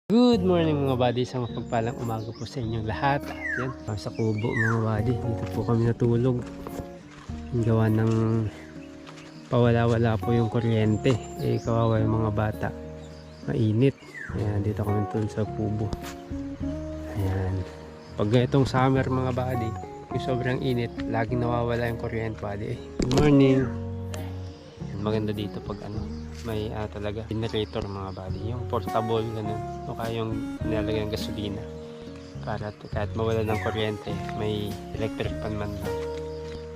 Good morning mga buddy, sa mapagpalang umaga po sa inyong lahat. Yan, sa kubo mga buddy, dito po kami natulog. Gawa ng pawala-wala po yung kuryente. Kawawa yung mga bata. Mainit. Ayan, dito kami tulog sa kubo. Ayan. Pag itong summer mga buddy, yung sobrang init, laging nawawala yung kuryente buddy. Good morning. Ayan, maganda dito pag may talaga generator mga buddy, yung portable ganun, o kaya yung nilalagay ng gasolina para kahit mawala ng kuryente may electric pan man lang.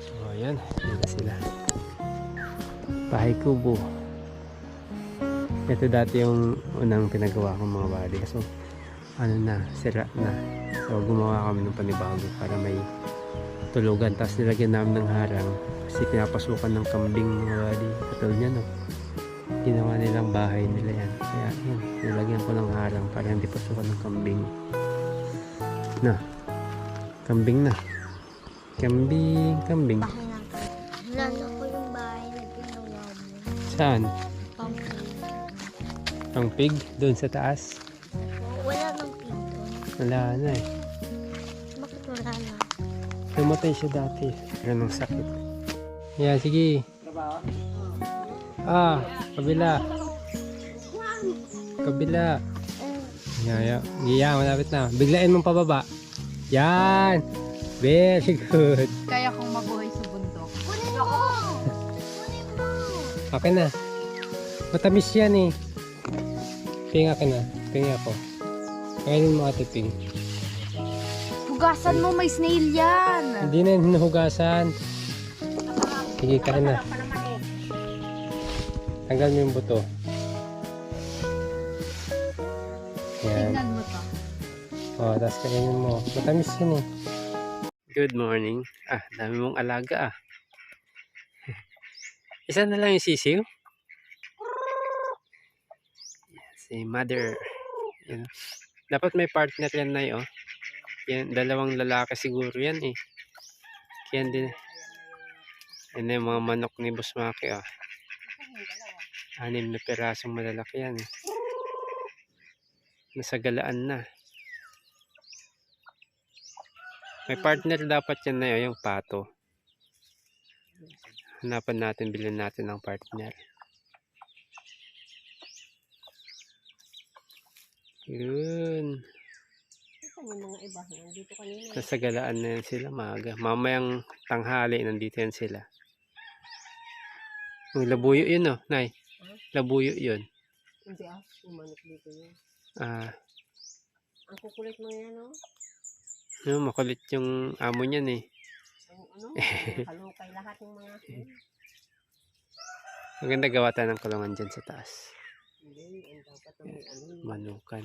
So ayan, dito sila, bahay kubo. Ito dati yung unang pinagawa ko mga buddy, so sira na, so gumawa kami ng panibago para may tulugan, tapos nilagyan namin ng harang kasi pinapasukan ng kambing mga buddy. Katulad niya ginawa nilang bahay nila yan, kaya yun, nilagyan ko ng harang para hindi pasukan ng kambing na kambing Lalo ko yung bahay na ginawa mo. Saan? Pang-pig. Ang pig doon sa taas? Wala nang pig doon. Wala na eh, Bakit wala na? namatay siya dati, ganong sakit. Yeah, sige. Kabila. Malapit na. Biglain mong pababa. Yan. Very good. Kaya kong mabuhay sa bundok. Kunin mo! Kunin mo! Okay na. Matamis yan eh. Ping akin na. Ping ako. Kainin mo ate Ping. Hugasan mo, may snail yan. Hindi na hinuhugasan. Sige, kain na. Tanggal mo yung buto. Yan. Tingnan mo to. O, tapos kainin mo. Matamis yun eh. Good morning. Dami mong alaga . Isa na lang yung sisiw. Si mother. Yan. Dapat may partner yan na yun. Yan, dalawang lalaki siguro yan eh. Yan din. Yan na yung mga manok ni Boss Maki . 6 na pirasong malalaki yan eh. Nasa galaan na. May partner dapat yan na yun, yung pato. Hanapan natin, bilhin natin ng partner. Yun. Nasa galaan na yan sila maaga. Mamayang tanghali nandito yan sila. Yung labuyo yun Nay. Labuyo yun. Hindi umanok dito yun. Ang kukulit mo yan makulit yung amo niyan eh. Halukay lahat ng mga Maganda gawa tayo ng kulungan dyan sa taas. Hindi, ang dapat Manukan.